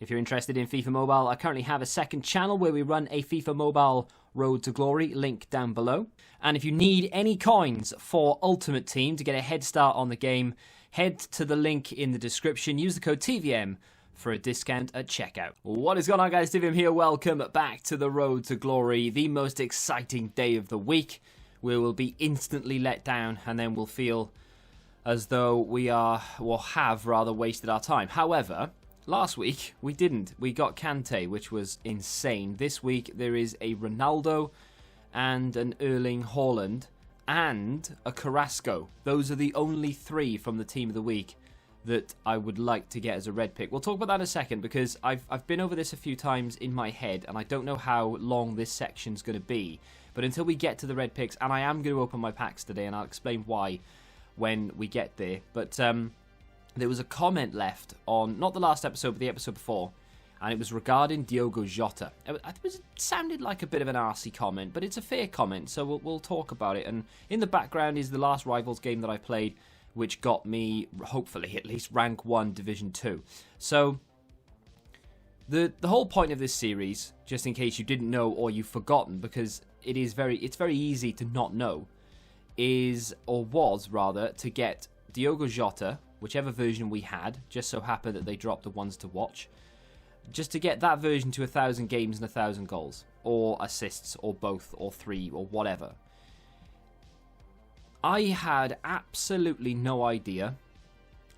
If you're interested in FIFA Mobile, I currently have a second channel where we run a FIFA Mobile Road to Glory, link down below. And if you need any coins for Ultimate Team to get a head start on the game, head to the link in the description. Use the code TVM for a discount at checkout. What is going on, guys? TVM here. Welcome back to the Road to Glory, the most exciting day of the week. We will be instantly let down and then we'll feel as though we have rather wasted our time. However, last week we didn't. We got Kante, which was insane. This week there is a Ronaldo and an Erling Haaland and a Carrasco. Those are the only three from the team of the week that I would like to get as a red pick. We'll talk about that in a second because I've been over this a few times in my head and I don't know how long this section's going to be. But until we get to the red picks, and I am going to open my packs today and I'll explain why when we get there. But there was a comment left on, not the last episode, but the episode before, and it was regarding Diogo Jota. It sounded like a bit of an arsey comment, but it's a fair comment, so we'll talk about it. And in the background is the last Rivals game that I played, which got me, hopefully, at least rank 1 Division 2. So the whole point of this series, just in case you didn't know or you've forgotten, because it's very easy to not know, was rather to get Diogo Jota, whichever version we had, just so happened that they dropped the ones to watch, just to get that version to 1,000 games and 1,000 goals, or assists, or both, or 3, or whatever. I had absolutely no idea,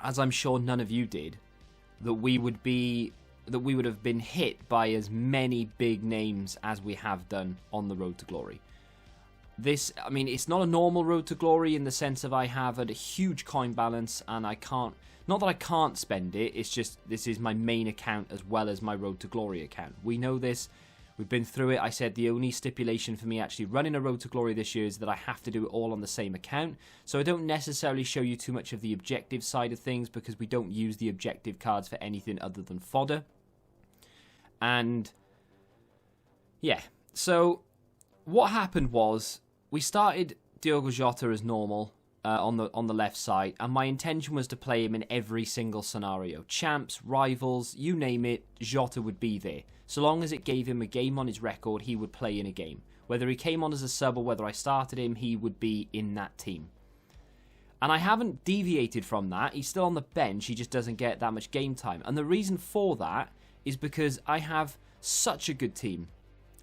as I'm sure none of you did, that we would have been hit by as many big names as we have done on the Road to Glory. It's not a normal Road to Glory in the sense of I have a huge coin balance and I can't, not that I can't spend it, it's just this is my main account as well as my Road to Glory account. We know this, we've been through it. I said the only stipulation for me actually running a Road to Glory this year is that I have to do it all on the same account. So I don't necessarily show you too much of the objective side of things because we don't use the objective cards for anything other than fodder. And yeah, so what happened was we started Diogo Jota as normal on the left side, and my intention was to play him in every single scenario. Champs, rivals, you name it, Jota would be there. So long as it gave him a game on his record, he would play in a game. Whether he came on as a sub or whether I started him, he would be in that team. And I haven't deviated from that. He's still on the bench, he just doesn't get that much game time. And the reason for that is because I have such a good team,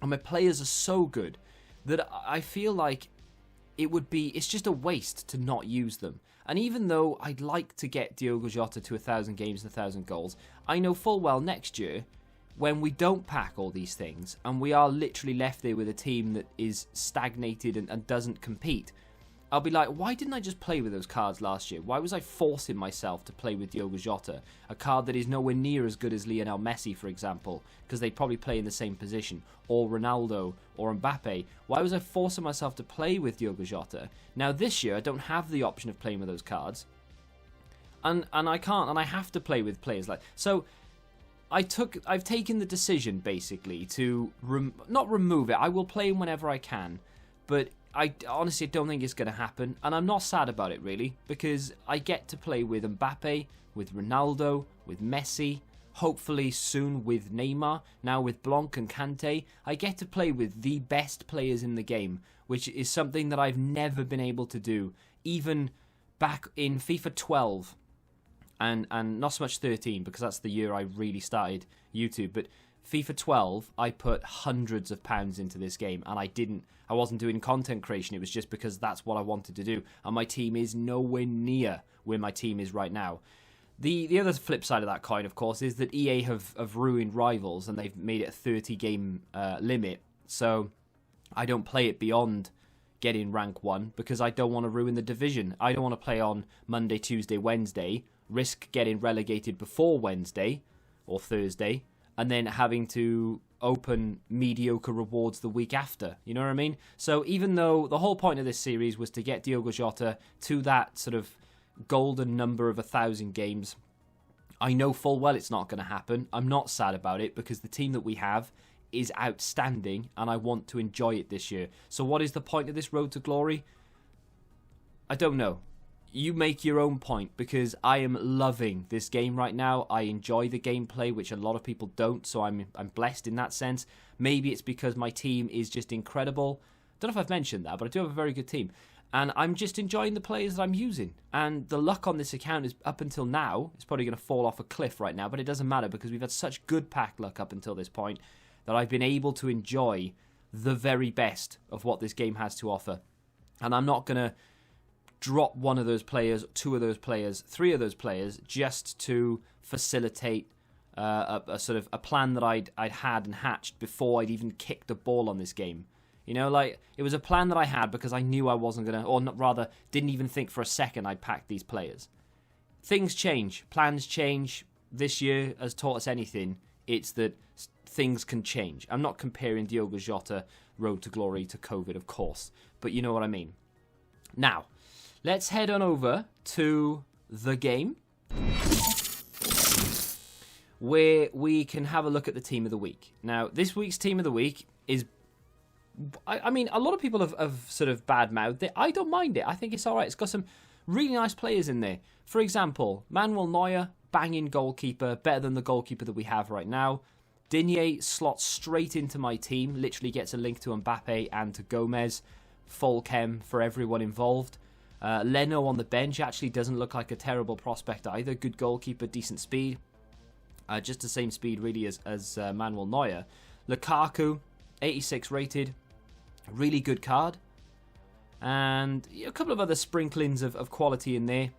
and my players are so good, that I feel like it's just a waste to not use them. And even though I'd like to get Diogo Jota to 1,000 games and 1,000 goals, I know full well next year, when we don't pack all these things, and we are literally left there with a team that is stagnated and doesn't compete, I'll be like, why didn't I just play with those cards last year? Why was I forcing myself to play with Diogo Jota, a card that is nowhere near as good as Lionel Messi, for example, because they probably play in the same position, or Ronaldo, or Mbappe? Why was I forcing myself to play with Diogo Jota? Now this year, I don't have the option of playing with those cards, and I can't, and I have to play with players like... So I've taken the decision, basically, to not remove it. I will play him whenever I can, but I honestly don't think it's going to happen, and I'm not sad about it, really, because I get to play with Mbappe, with Ronaldo, with Messi, hopefully soon with Neymar, now with Blanc and Kante. I get to play with the best players in the game, which is something that I've never been able to do, even back in FIFA 12, and not so much 13, because that's the year I really started YouTube, but FIFA 12, I put hundreds of pounds into this game, and I wasn't doing content creation, it was just because that's what I wanted to do, and my team is nowhere near where my team is right now. The other flip side of that coin, of course, is that EA have ruined Rivals, and they've made it a 30 game limit, so I don't play it beyond getting rank 1, because I don't want to ruin the division. I don't want to play on Monday, Tuesday, Wednesday, risk getting relegated before Wednesday, or Thursday, and then having to open mediocre rewards the week after. You know what I mean? So even though the whole point of this series was to get Diogo Jota to that sort of golden number of 1,000 games, I know full well it's not going to happen. I'm not sad about it because the team that we have is outstanding and I want to enjoy it this year. So what is the point of this Road to Glory? I don't know. you make your own point, because I am loving this game right now. I enjoy the gameplay, which a lot of people don't, so I'm blessed in that sense. Maybe it's because my team is just incredible. Don't know if I've mentioned that, but I do have a very good team. And I'm just enjoying the players that I'm using. And the luck on this account is, up until now, it's probably going to fall off a cliff right now, but it doesn't matter because we've had such good pack luck up until this point that I've been able to enjoy the very best of what this game has to offer. And I'm not going to drop one of those players, two of those players, three of those players just to facilitate a sort of a plan that I'd had and hatched before I'd even kicked the ball on this game. You know, like, it was a plan that I had because I knew I wasn't going to, or not, rather, didn't even think for a second I'd pack these players. Things change. Plans change. This year has taught us anything. It's that things can change. I'm not comparing Diogo Jota, Road to Glory, to COVID, of course. But you know what I mean. Now, let's head on over to the game, where we can have a look at the Team of the Week. Now, this week's Team of the Week is... I mean, a lot of people have sort of bad-mouthed it. I don't mind it. I think it's all right. It's got some really nice players in there. For example, Manuel Neuer, banging goalkeeper, better than the goalkeeper that we have right now. Digne slots straight into my team, literally gets a link to Mbappe and to Gomez. Full chem for everyone involved. Leno on the bench actually doesn't look like a terrible prospect either. Good goalkeeper, decent speed. Just the same speed, really, as Manuel Neuer. Lukaku, 86 rated. Really good card. And a couple of other sprinklings of quality in there.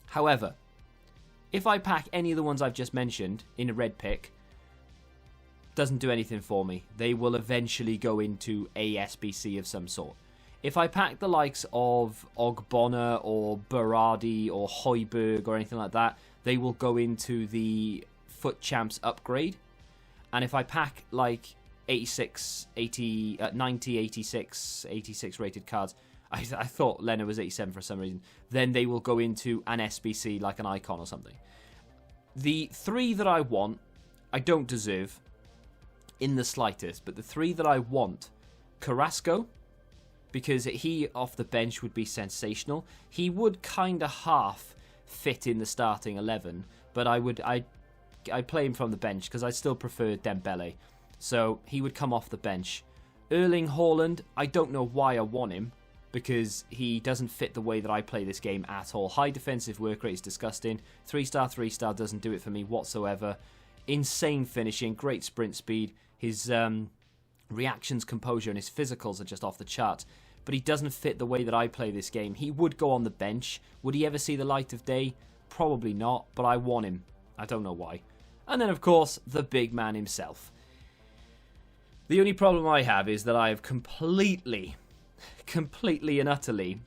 However, if I pack any of the ones I've just mentioned in a red pick, doesn't do anything for me. They will eventually go into a SBC of some sort. If I pack the likes of Ogbonna or Berardi or Højbjerg or anything like that, they will go into the Foot Champs upgrade. And if I pack like 86, 80, 90, 86, 86 rated cards, I thought Leno was 87 for some reason, then they will go into an SBC like an icon or something. The three that I want, I don't deserve in the slightest, but the three that I want, Carrasco, because he off the bench would be sensational. He would kind of half fit in the starting 11, but I'd play him from the bench because I still prefer Dembele. So he would come off the bench. Erling Haaland, I don't know why I want him, because he doesn't fit the way that I play this game at all. High defensive work rate is disgusting. 3-star, 3-star doesn't do it for me whatsoever. Insane finishing, great sprint speed. His reactions, composure, and his physicals are just off the charts. But he doesn't fit the way that I play this game. He would go on the bench. Would he ever see the light of day? Probably not, but I want him. I don't know why. And then, of course, the big man himself. The only problem I have is that I have completely and utterly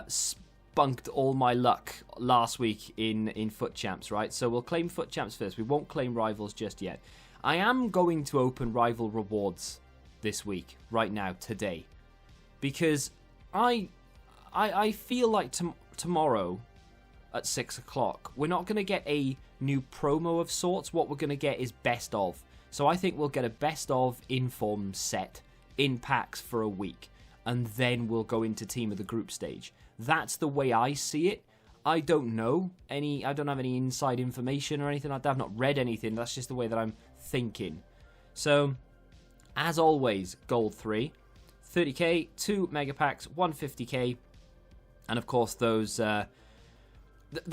spunked all my luck last week in Foot Champs, right? So we'll claim Foot Champs first. We won't claim Rivals just yet. I am going to open Rival Rewards this week, right now, today. Because I feel like tomorrow at 6 o'clock, we're not going to get a new promo of sorts. What we're going to get is best of. So I think we'll get a best of inform set in packs for a week. And then we'll go into Team of the Group stage. That's the way I see it. I don't know I don't have any inside information or anything like that. I've not read anything. That's just the way that I'm thinking. So, as always, Gold 3, 30k, 2 Mega Packs, 150k. And of course those... the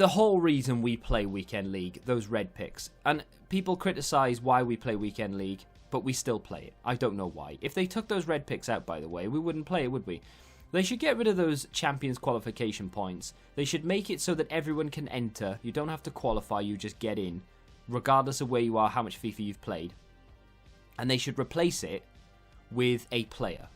whole reason we play Weekend League, those red picks. And people criticise why we play Weekend League, but we still play it. I don't know why. If they took those red picks out, by the way, we wouldn't play it, would we? They should get rid of those Champions qualification points. They should make it so that everyone can enter. You don't have to qualify, you just get in, regardless of where you are, how much FIFA you've played. And they should replace it with a player.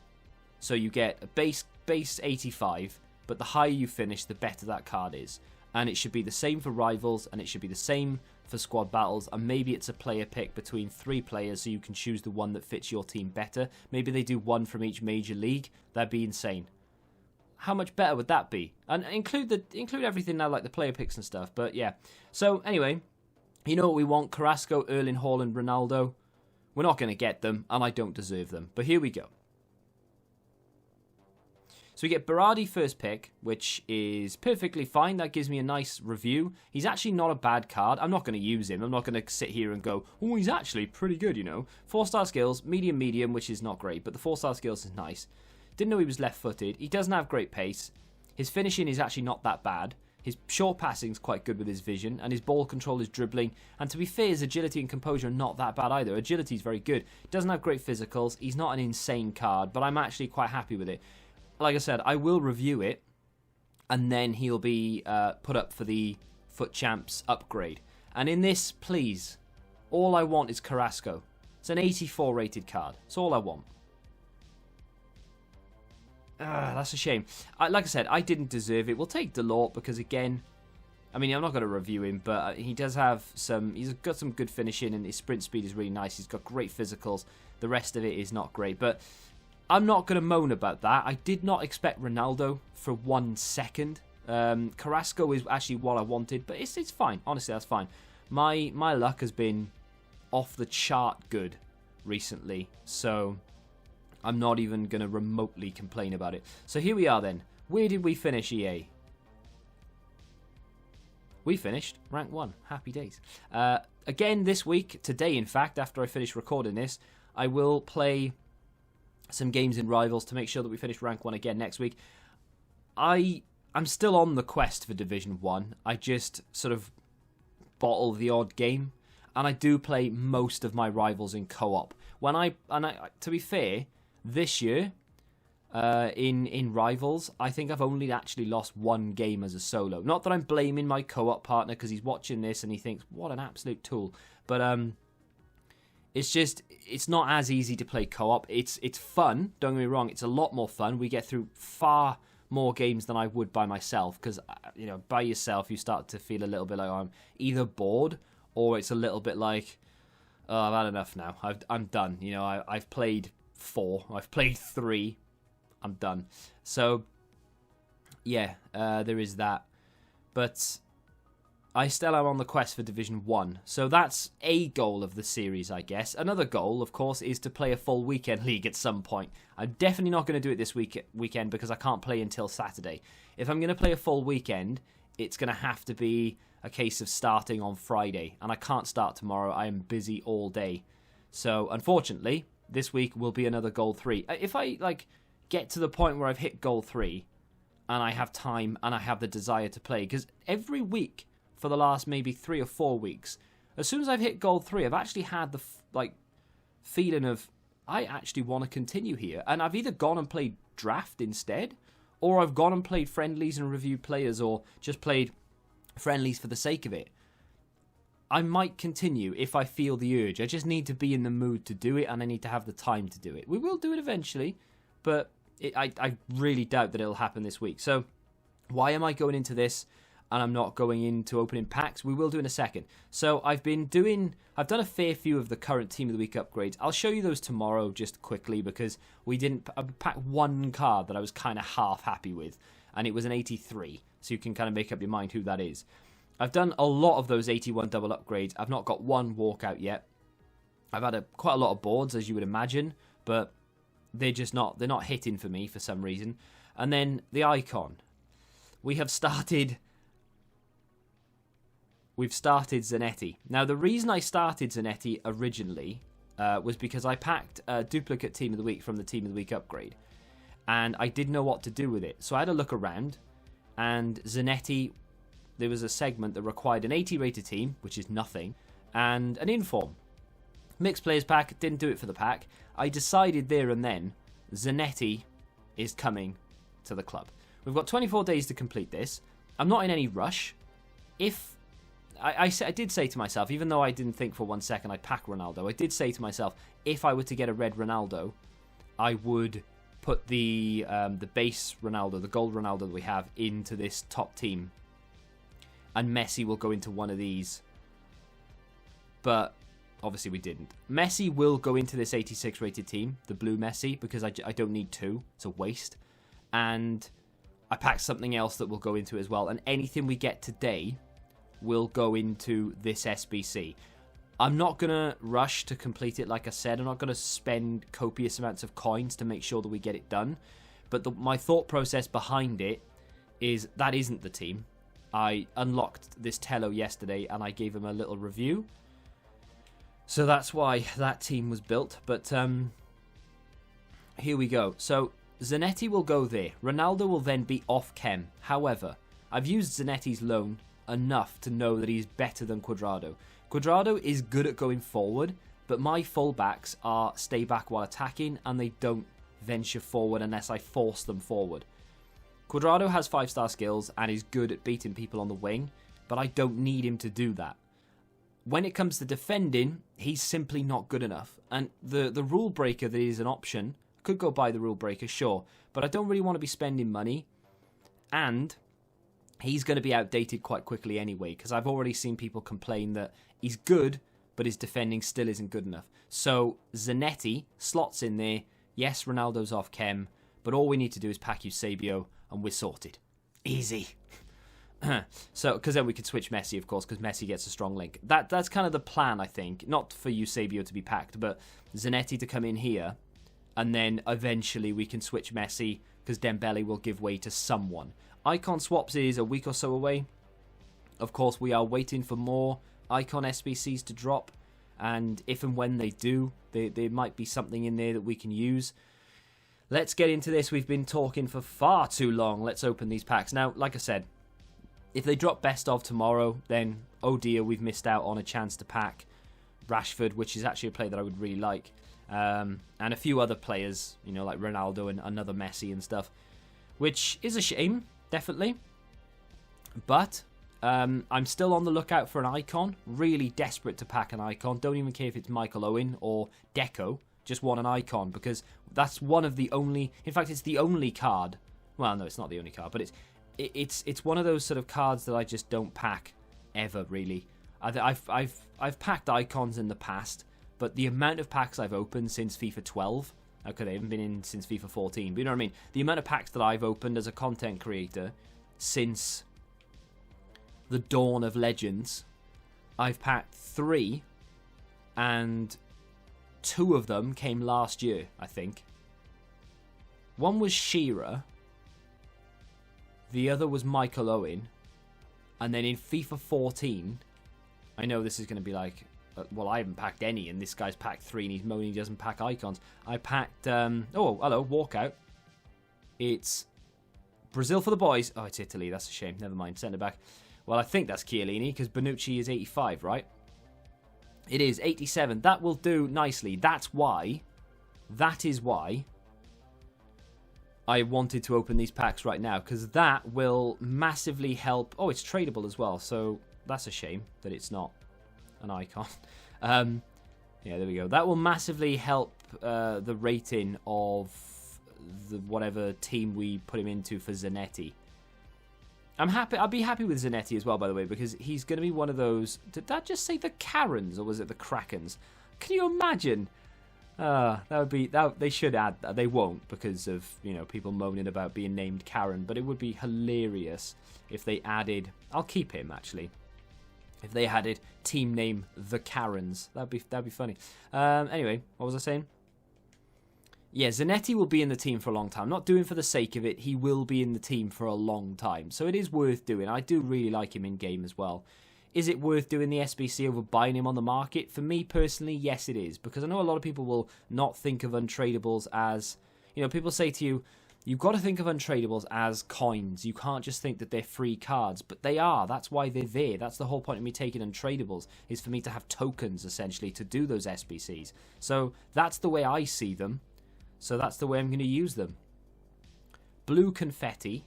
So you get a base 85, but the higher you finish, the better that card is. And it should be the same for Rivals, and it should be the same for Squad Battles, and maybe it's a player pick between 3 players so you can choose the one that fits your team better. Maybe they do one from each major league. That'd be insane. How much better would that be? And include everything now, like the player picks and stuff, but yeah. So anyway, you know what we want? Carrasco, Erling Haaland, Ronaldo. We're not going to get them, and I don't deserve them. But here we go. So we get Berardi first pick, which is perfectly fine. That gives me a nice review. He's actually not a bad card. I'm not going to use him. I'm not going to sit here and go, oh, he's actually pretty good, you know. 4-star skills, medium, which is not great, but the 4-star skills is nice. Didn't know he was left-footed. He doesn't have great pace. His finishing is actually not that bad. His short passing is quite good with his vision, and his ball control is dribbling. And to be fair, his agility and composure are not that bad either. Agility is very good. Doesn't have great physicals. He's not an insane card, but I'm actually quite happy with it. Like I said, I will review it, and then he'll be put up for the Foot Champs upgrade. And in this, please, all I want is Carrasco. It's an 84 rated card. That's all I want. That's a shame. Like I said, I didn't deserve it. We'll take Delort because, again, I mean, I'm not going to review him, but he does have some... He's got some good finishing, and his sprint speed is really nice. He's got great physicals. The rest of it is not great, but I'm not going to moan about that. I did not expect Ronaldo for 1 second. Carrasco is actually what I wanted, but it's fine. Honestly, that's fine. My luck has been off the chart good recently, so I'm not even going to remotely complain about it. So here we are then. Where did we finish, EA? We finished rank 1. Happy days. Again this week, today in fact, after I finish recording this, I will play some games in Rivals to make sure that we finish rank 1 again next week. I'm still on the quest for Division 1. I just sort of bottle the odd game, and I do play most of my Rivals in co-op. To be fair, this year in Rivals, I think I've only actually lost 1 game as a solo. Not that I'm blaming my co-op partner, because he's watching this and he thinks, what an absolute tool. But it's not as easy to play co-op. It's fun, don't get me wrong, it's a lot more fun. We get through far more games than I would by myself, because, you know, by yourself you start to feel a little bit like I'm either bored, or it's a little bit like, oh, I've had enough now. I'm done. You know, I've played 4, I've played 3, I'm done. So, yeah, there is that. But I still am on the quest for Division 1. So that's a goal of the series, I guess. Another goal, of course, is to play a full weekend league at some point. I'm definitely not going to do it this weekend because I can't play until Saturday. If I'm going to play a full weekend, it's going to have to be a case of starting on Friday. And I can't start tomorrow. I am busy all day. So, unfortunately, this week will be another goal 3. If I, get to the point where I've hit goal 3, and I have time, and I have the desire to play, because every week for the last maybe 3 or 4 weeks, as soon as I've hit goal 3, I've actually had the feeling of, I actually want to continue here. And I've either gone and played draft instead, or I've gone and played friendlies and reviewed players, or just played friendlies for the sake of it. I might continue if I feel the urge. I just need to be in the mood to do it, and I need to have the time to do it. We will do it eventually, but I really doubt that it'll happen this week. So why am I going into this and I'm not going into opening packs? We will do in a second. So I've done a fair few of the current Team of the Week upgrades. I'll show you those tomorrow just quickly, because I packed 1 card that I was kind of half happy with, and it was an 83. So you can kind of make up your mind who that is. I've done a lot of those 81 double upgrades. I've not got 1 walkout yet. I've had quite a lot of boards, as you would imagine, but they're not hitting for me for some reason. And then the icon. We've started Zanetti. Now, the reason I started Zanetti originally was because I packed a duplicate Team of the Week from the Team of the Week upgrade, and I didn't know what to do with it. So I had a look around, and Zanetti, there was a segment that required an 80 rated team, which is nothing, and an inform. Mixed players pack, didn't do it for the pack. I decided there and then, Zanetti is coming to the club. We've got 24 days to complete this. I'm not in any rush. If I did say to myself, even though I didn't think for 1 second I'd pack Ronaldo, I did say to myself, if I were to get a red Ronaldo, I would put the base Ronaldo, the gold Ronaldo that we have, into this top team. And Messi will go into one of these. But obviously we didn't. Messi will go into this 86 rated team, the blue Messi, because I don't need 2. It's a waste. And I packed something else that will go into it as well. And anything we get today will go into this SBC. I'm not going to rush to complete it, like I said. I'm not going to spend copious amounts of coins to make sure that we get it done. But my thought process behind it is that isn't the team. I unlocked this Tello yesterday and I gave him a little review. So that's why that team was built. But here we go. So Zanetti will go there. Ronaldo will then be off chem. However, I've used Zanetti's loan enough to know that he's better than Cuadrado. Cuadrado is good at going forward, but my fullbacks are stay back while attacking and they don't venture forward unless I force them forward. Cuadrado has 5-star skills and is good at beating people on the wing, but I don't need him to do that. When it comes to defending, he's simply not good enough. And the rule breaker that is an option, could go buy the rule breaker, sure, but I don't really want to be spending money. And he's going to be outdated quite quickly anyway, because I've already seen people complain that he's good, but his defending still isn't good enough. So Zanetti slots in there. Yes, Ronaldo's off chem, but all we need to do is pack Eusebio and we're sorted. Easy. So, because then we could switch Messi, of course, because Messi gets a strong link. That's kind of the plan, I think. Not for Eusebio to be packed, but Zanetti to come in here, and then eventually we can switch Messi, because Dembele will give way to someone. Icon swaps is a week or so away. Of course, we are waiting for more Icon SBCs to drop, and if and when they do, there might be something in there that we can use. Let's get into this. We've been talking for far too long. Let's open these packs. Now, like I said, if they drop best of tomorrow, then oh dear, we've missed out on a chance to pack Rashford, which is actually a player that I would really like. And a few other players, you know, like Ronaldo and another Messi and stuff, which is a shame, definitely. But I'm still on the lookout for an icon. Really desperate to pack an icon. Don't even care if it's Michael Owen or Deco. Just want an icon, because that's one of the only... In fact, it's the only card... Well, no, it's not the only card, but it's one of those sort of cards that I just don't pack ever, really. I've packed icons in the past, but the amount of packs I've opened since FIFA 12... Okay, they haven't been in since FIFA 14, but you know what I mean? The amount of packs that I've opened as a content creator since the dawn of Legends, I've packed 3, and 2 of them came last year, I think. One was Shearer, the other was Michael Owen, and then in FIFA 14, I know this is going to be like, well, I haven't packed any, and this guy's packed 3, and he's moaning he doesn't pack icons. I packed, oh, hello, walkout. It's Brazil for the boys. Oh, it's Italy, that's a shame, never mind, send it back. Well, I think that's Chiellini, because Bonucci is 85, right? It is 87. That will do nicely. That is why I wanted to open these packs right now, because that will massively help. Oh, it's tradable as well, so that's a shame that it's not an icon. Yeah, there we go. That will massively help the rating of the whatever team we put him into for Zanetti. I'm happy. I'll be happy with Zanetti as well, by the way, because he's going to be one of those... Did that just say the Karens, or was it the Krakens? Can you imagine? That would be... They should add that. They won't, because of, you know, people moaning about being named Karen. But it would be hilarious if they added... I'll keep him, actually. If they added team name the Karens. That'd be funny. Anyway, what was I saying? Yeah, Zanetti will be in the team for a long time. Not doing for the sake of it. He will be in the team for a long time. So it is worth doing. I do really like him in game as well. Is it worth doing the SBC over buying him on the market? For me personally, yes it is. Because I know a lot of people will not think of untradables as... You know, people say to you, you've got to think of untradables as coins. You can't just think that they're free cards. But they are. That's why they're there. That's the whole point of me taking untradables. Is for me to have tokens, essentially, to do those SBCs. So that's the way I see them. So that's the way I'm going to use them. Blue confetti,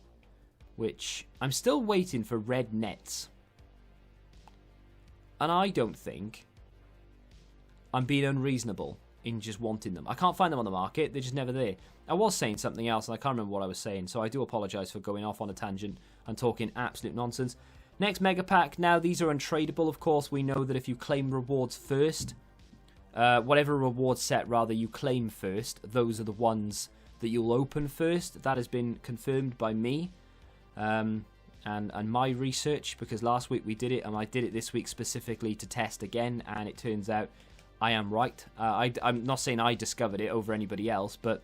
which I'm still waiting for red nets. And I don't think I'm being unreasonable in just wanting them. I can't find them on the market. They're just never there. I was saying something else and I can't remember what I was saying. So I do apologise for going off on a tangent and talking absolute nonsense. Next mega pack. Now these are untradeable, of course. We know that if you claim rewards first... whatever reward set, rather, you claim first, those are the ones that you'll open first. That has been confirmed by me and my research, because last week we did it, and I did it this week specifically to test again, and it turns out I am right. I'm not saying I discovered it over anybody else, but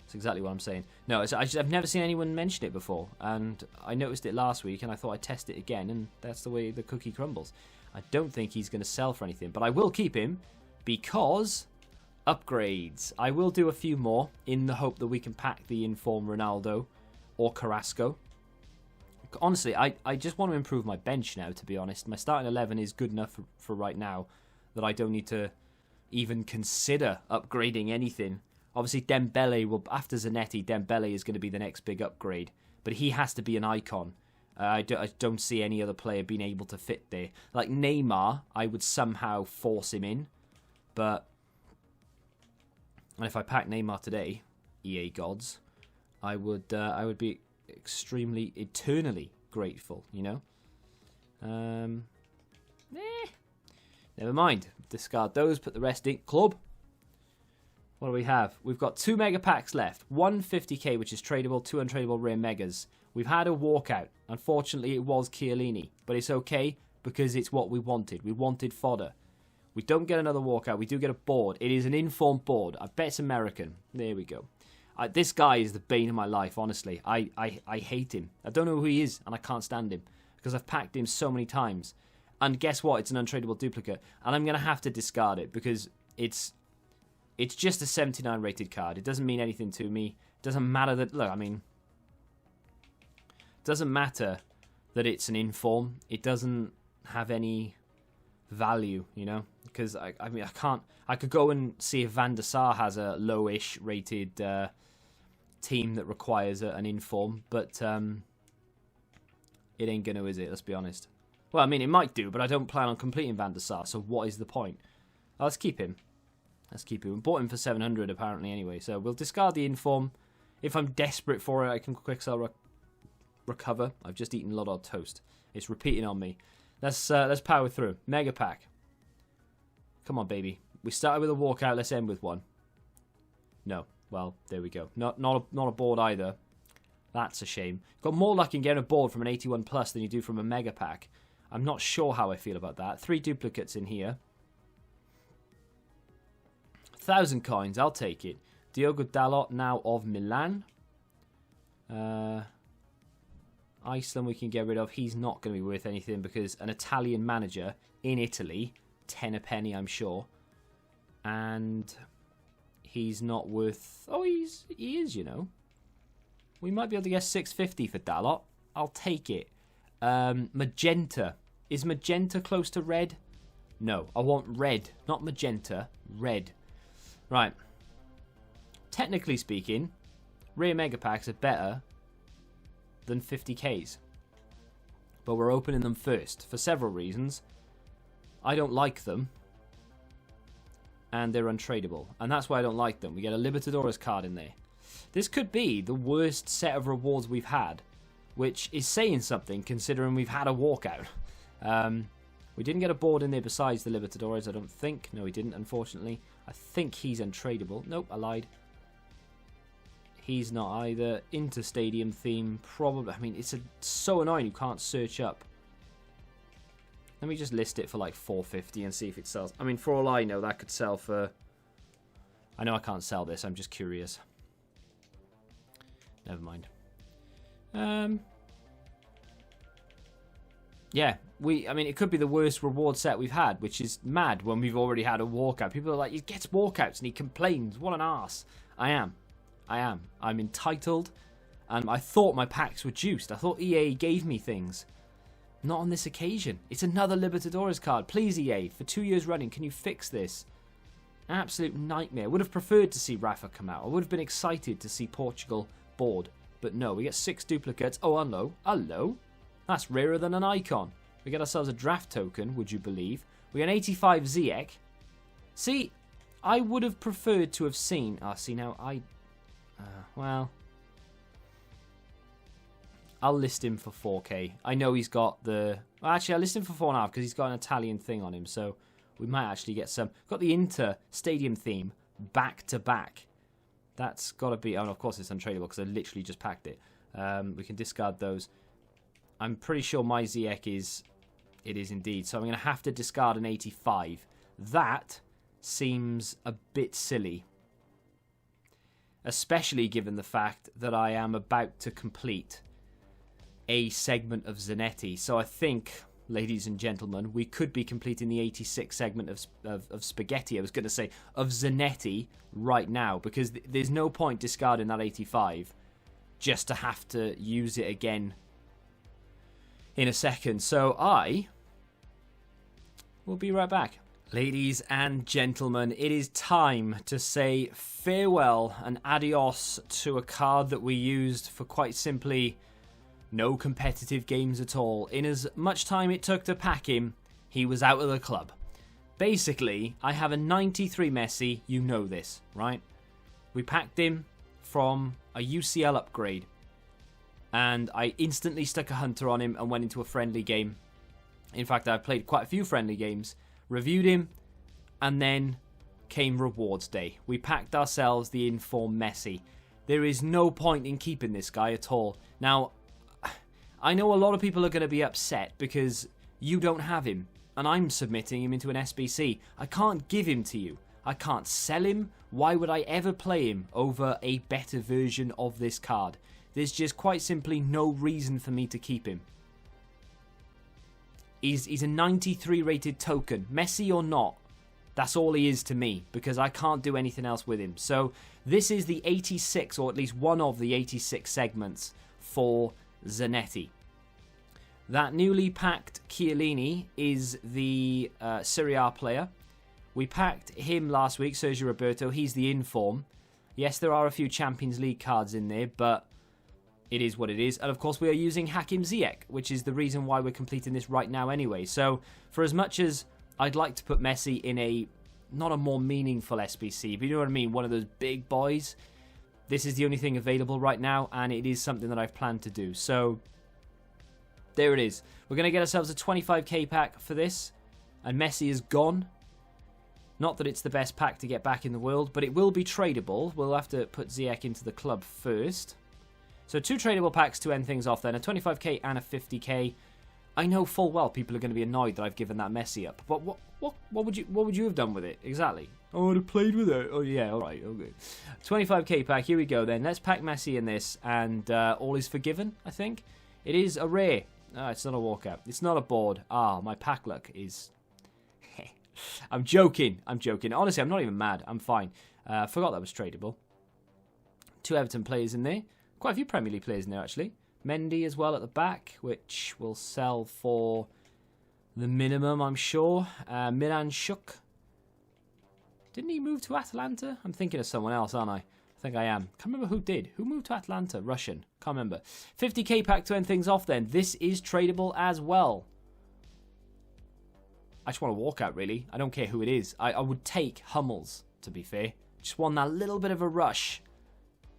That's exactly what I'm saying. No, I've never seen anyone mention it before, and I noticed it last week, and I thought I'd test it again, and that's the way the cookie crumbles. I don't think he's going to sell for anything, but I will keep him because upgrades. I will do a few more in the hope that we can pack the inform Ronaldo or Carrasco. Honestly, I just want to improve my bench now, to be honest. My starting 11 is good enough for right now that I don't need to even consider upgrading anything. Obviously, Dembele will, after Zanetti, Dembele is going to be the next big upgrade. But he has to be an icon. I don't see any other player being able to fit there. Like Neymar, I would somehow force him in. But, and if I pack Neymar today, EA gods, I would be extremely, eternally grateful, you know? Never mind. Discard those, put the rest in. Club. What do we have? We've got 2 mega packs left. 150k, which is tradable, 2 untradeable rare megas. We've had a walkout. Unfortunately, it was Chiellini. But it's okay, because it's what we wanted. We wanted fodder. We don't get another walkout. We do get a board. It is an informed board. I bet it's American. There we go. This guy is the bane of my life, honestly. I hate him. I don't know who he is, and I can't stand him. Because I've packed him so many times. And guess what? It's an untradeable duplicate. And I'm going to have to discard it, because it's just a 79 rated card. It doesn't mean anything to me. It doesn't matter that... Look, I mean... It doesn't matter that it's an inform. It doesn't have any value, you know? Because, I mean, I can't... I could go and see if Van der Sar has a lowish rated team that requires an inform. But it ain't going to, is it? Let's be honest. Well, I mean, it might do, but I don't plan on completing Van der Sar. So what is the point? Let's keep him. Let's keep him. We bought him for 700 apparently anyway. So we'll discard the inform. If I'm desperate for it, I can quick sell recover. I've just eaten a lot of toast. It's repeating on me. Let's power through. Mega pack. Come on, baby. We started with a walkout. Let's end with one. No. Well, there we go. Not a board either. That's a shame. Got more luck in getting a board from an 81 plus than you do from a mega pack. I'm not sure how I feel about that. 3 duplicates in here. 1,000 coins, I'll take it. Diogo Jota now of Milan. Iceland we can get rid of. He's not going to be worth anything because an Italian manager in Italy, 10 a penny, I'm sure. And he's not worth... Oh, he is, you know. We might be able to get 650 for Dalot. I'll take it. Magenta. Is magenta close to red? No, I want red. Not magenta. Red. Right. Technically speaking, rare mega packs are better than 50Ks. But we're opening them first for several reasons. I don't like them. And they're untradeable. And that's why I don't like them. We get a Libertadores card in there. This could be the worst set of rewards we've had. Which is saying something considering we've had a walkout. We didn't get a board in there besides the Libertadores, I don't think. No, we didn't, unfortunately. I think he's untradeable. Nope, I lied. He's not either. Inter-stadium theme, probably. I mean, it's so annoying you can't search up. Let me just list it for like 450 and see if it sells. I mean, for all I know, that could sell for... I know I can't sell this, I'm just curious. Never mind. Yeah, I mean, it could be the worst reward set we've had, which is mad when we've already had a walkout. People are like, he gets walkouts and he complains. What an arse. I am. I'm entitled, and I thought my packs were juiced. I thought EA gave me things. Not on this occasion. It's another Libertadores card. Please, EA, for 2 years running, can you fix this? Absolute nightmare. I would have preferred to see Rafa come out. I would have been excited to see Portugal board. But no, we get 6 duplicates. Oh, hello. Hello. That's rarer than an icon. We get ourselves a draft token, would you believe? We get an 85 Ziyech. See, I would have preferred to have seen... see, now I... well... I'll list him for 4k. I know he's got the... Well, actually, I'll list him for 4.5 because he's got an Italian thing on him. So we might actually get some... Got the Inter stadium theme back-to-back. That's got to be... Oh, and of course it's untradeable because I literally just packed it. We can discard those. I'm pretty sure my Ziyech is... It is indeed. So I'm going to have to discard an 85. That seems a bit silly. especially given the fact that I am about to complete a segment of Zanetti. So I think, ladies and gentlemen, we could be completing the 86 segment of Spaghetti, I was going to say, of Zanetti right now, because there's no point discarding that 85 just to have to use it again in a second. So I will be right back. Ladies and gentlemen, it is time to say farewell and adios to a card that we used for quite simply no competitive games at all. In as much time it took to pack him, he was out of the club. Basically, I have a 93 Messi, you know this, right? We packed him from a UCL upgrade, and I instantly stuck a hunter on him and went into a friendly game. In fact, I played quite a few friendly games, reviewed him, and then came rewards day. We packed ourselves the informed Messi. There is no point in keeping this guy at all. Now, I know a lot of people are going to be upset because you don't have him, and I'm submitting him into an SBC. I can't give him to you. I can't sell him. Why would I ever play him over a better version of this card? There's just quite simply no reason for me to keep him. He's a 93 rated token. Messi or not, that's all he is to me, because I can't do anything else with him. So this is the 86, or at least one of the 86 segments for Zanetti. That newly packed Chiellini is the Serie A player. We packed him last week, Sergio Roberto. He's the inform. Yes, there are a few Champions League cards in there, but it is what it is. And of course, we are using Hakim Ziyech, which is the reason why we're completing this right now anyway. So for as much as I'd like to put Messi in a, not a more meaningful SBC, but you know what I mean, one of those big boys, this is the only thing available right now, and it is something that I've planned to do. So there it is. We're going to get ourselves a 25k pack for this, and Messi is gone. Not that it's the best pack to get back in the world, but it will be tradable. We'll have to put Ziyech into the club first. So 2 tradable packs to end things off then, a 25k and a 50k. I know full well people are going to be annoyed that I've given that Messi up, but what would you have done with it exactly? I would have played with it. Oh yeah, all right, okay. 25k pack. Here we go then. Let's pack Messi in this, and all is forgiven. I think it is a rare. It's not a walkout. It's not a board. My pack luck is. I'm joking. Honestly, I'm not even mad. I'm fine. Forgot that was tradable. 2 Everton players in there. Quite a few Premier League players in there, actually. Mendy as well at the back, which will sell for the minimum, I'm sure. Milan Shuk. Didn't he move to Atalanta? I'm thinking of someone else, aren't I? I think I am. Can't remember who did. Who moved to Atalanta? Russian. Can't remember. 50k pack to end things off then. This is tradable as well. I just want to walk out, really. I don't care who it is. I would take Hummels, to be fair. Just want that little bit of a rush.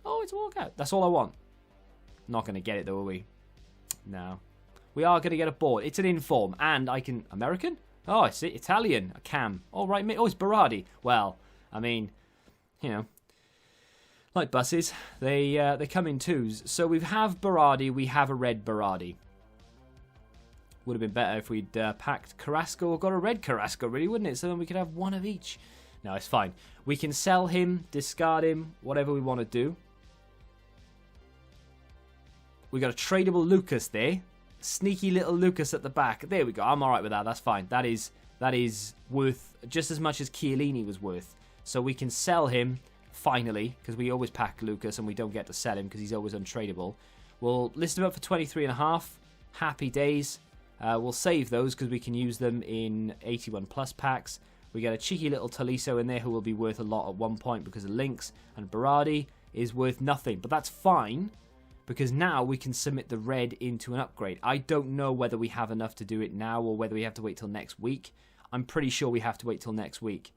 Oh, it's a walkout. That's all I want. Not going to get it, though, are we? No. We are going to get a board. It's an inform. And I can... American? Oh, I see. Italian. A cam. All right, mate. Oh, it's Berardi. Well, I mean, you know, like buses, they come in twos. So we have Berardi. We have a red Berardi. Would have been better if we'd packed Carrasco or got a red Carrasco, really, wouldn't it? So then we could have one of each. No, it's fine. We can sell him, discard him, whatever we want to do. We got a tradable Lucas there. Sneaky little Lucas at the back. There we go. I'm all right with that. That's fine. That is worth just as much as Chiellini was worth. So we can sell him, finally, because we always pack Lucas and we don't get to sell him because he's always untradeable. We'll list him up for 23.5. Happy days. We'll save those because we can use them in 81 plus packs. We got a cheeky little Tolisso in there who will be worth a lot at one point because of links. And Berardi is worth nothing. But that's fine, because now we can submit the red into an upgrade. I don't know whether we have enough to do it now or whether we have to wait till next week. I'm pretty sure we have to wait till next week.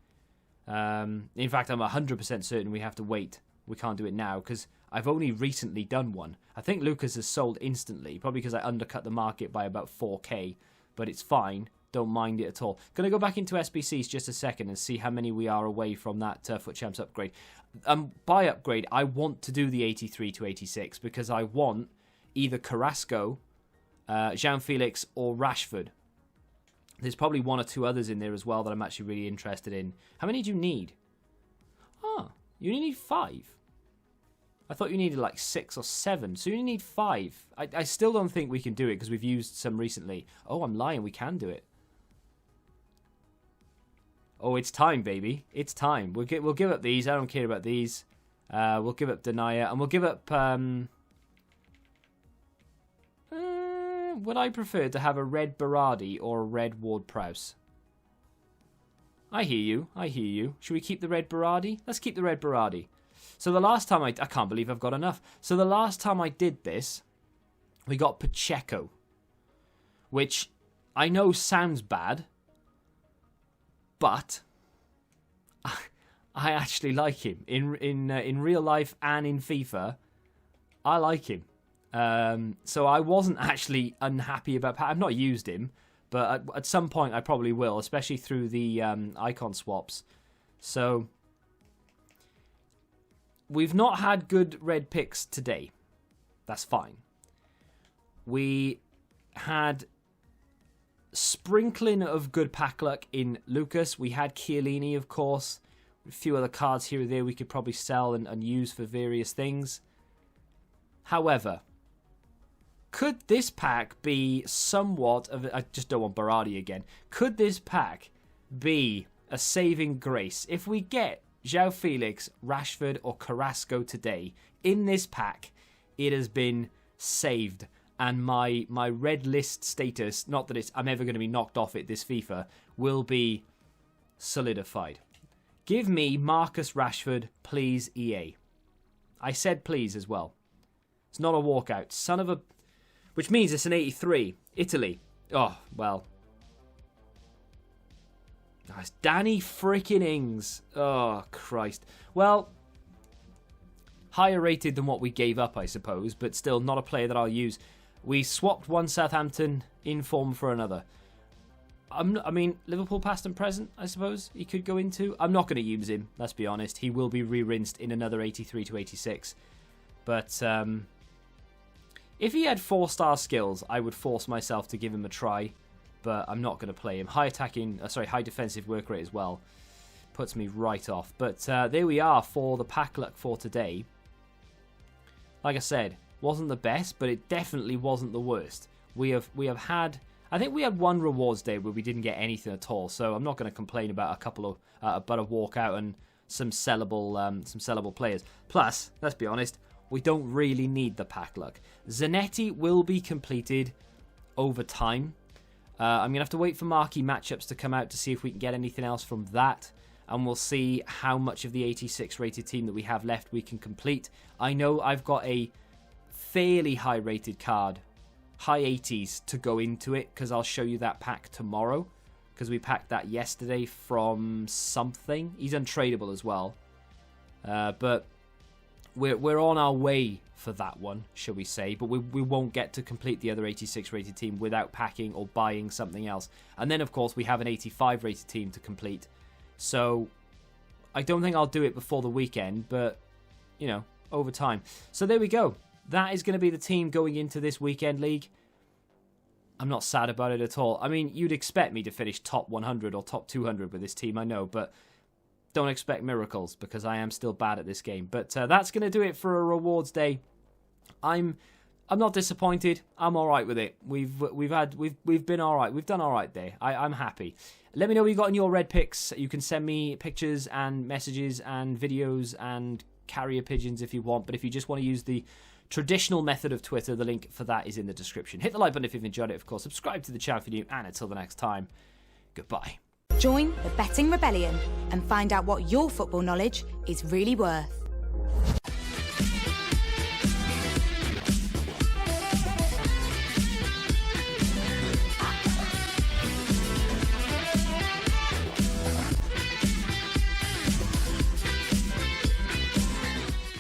In fact, I'm 100% certain we have to wait. We can't do it now because I've only recently done one. I think Lucas has sold instantly, probably because I undercut the market by about 4k. But it's fine. Don't mind it at all. Going to go back into SBCs just a second and see how many we are away from that Foot Champs upgrade. By upgrade, I want to do the 83 to 86 because I want either Carrasco, Jean-Felix or Rashford. There's probably 1 or 2 others in there as well that I'm actually really interested in. How many do you need? You only need 5. I thought you needed like 6 or 7, so you need 5. I still don't think we can do it because we've used some recently. Oh, I'm lying, we can do it. Oh, it's time, baby. It's time. We'll give up these. I don't care about these. We'll give up Denia, and we'll give up... would I prefer to have a red Berardi or a red Ward-Prowse? I hear you. I hear you. Should we keep the red Berardi? Let's keep the red Berardi. So the last time I can't believe I've got enough. So the last time I did this, we got Pacheco, which I know sounds bad, but I actually like him in real life and in FIFA. I like him. So I wasn't actually unhappy about. I've not used him, but at some point I probably will, especially through the icon swaps. So we've not had good red picks today. That's fine. We had sprinkling of good pack luck in Lucas. We had Chiellini, of course. A few other cards here or there we could probably sell and use for various things. However, could this pack be somewhat of... I just don't want Berardi again. Could this pack be a saving grace? If we get João Felix, Rashford or Carrasco today in this pack, it has been saved. And my red list status, not that I'm ever going to be knocked off it this FIFA, will be solidified. Give me Marcus Rashford, please, EA. I said please as well. It's not a walkout. Son of a... Which means it's an 83. Italy. Oh, well. Oh, it's Danny freaking Ings. Oh, Christ. Well, higher rated than what we gave up, I suppose, but still not a player that I'll use. We swapped one Southampton in form for another. I mean, Liverpool past and present, I suppose, he could go into. I'm not going to use him, let's be honest. He will be re-rinsed in another 83 to 86. But if he had 4-star skills, I would force myself to give him a try. But I'm not going to play him. High defensive work rate as well. Puts me right off. But there we are for the pack luck for today. Like I said, wasn't the best, but it definitely wasn't the worst. We have had... I think we had one rewards day where we didn't get anything at all, so I'm not going to complain about a couple of about a walkout and some sellable players. Plus, let's be honest, we don't really need the pack luck. Zanetti will be completed over time. I'm going to have to wait for marquee matchups to come out to see if we can get anything else from that, and we'll see how much of the 86 rated team that we have left we can complete. I know I've got a fairly high rated card, high 80s, to go into it, because I'll show you that pack tomorrow, because we packed that yesterday from something. He's untradeable as well, but we're on our way for that one, shall we say, but we won't get to complete the other 86 rated team without packing or buying something else. And then of course we have an 85 rated team to complete, so I don't think I'll do it before the weekend, but you know, over time. So there we go. That is going to be the team going into this weekend league. I'm not sad about it at all. I mean, you'd expect me to finish top 100 or top 200 with this team, I know, but don't expect miracles because I am still bad at this game. But that's going to do it for a rewards day. I'm not disappointed. I'm all right with it. We've been all right. We've done all right there. I'm happy. Let me know what you got in your red picks. You can send me pictures and messages and videos and carrier pigeons if you want. But if you just want to use the traditional method of Twitter, the link for that is in the description. Hit the like button if you've enjoyed it, of course. Subscribe to the channel if you're new. And until the next time, goodbye. Join the Betting Rebellion and find out what your football knowledge is really worth.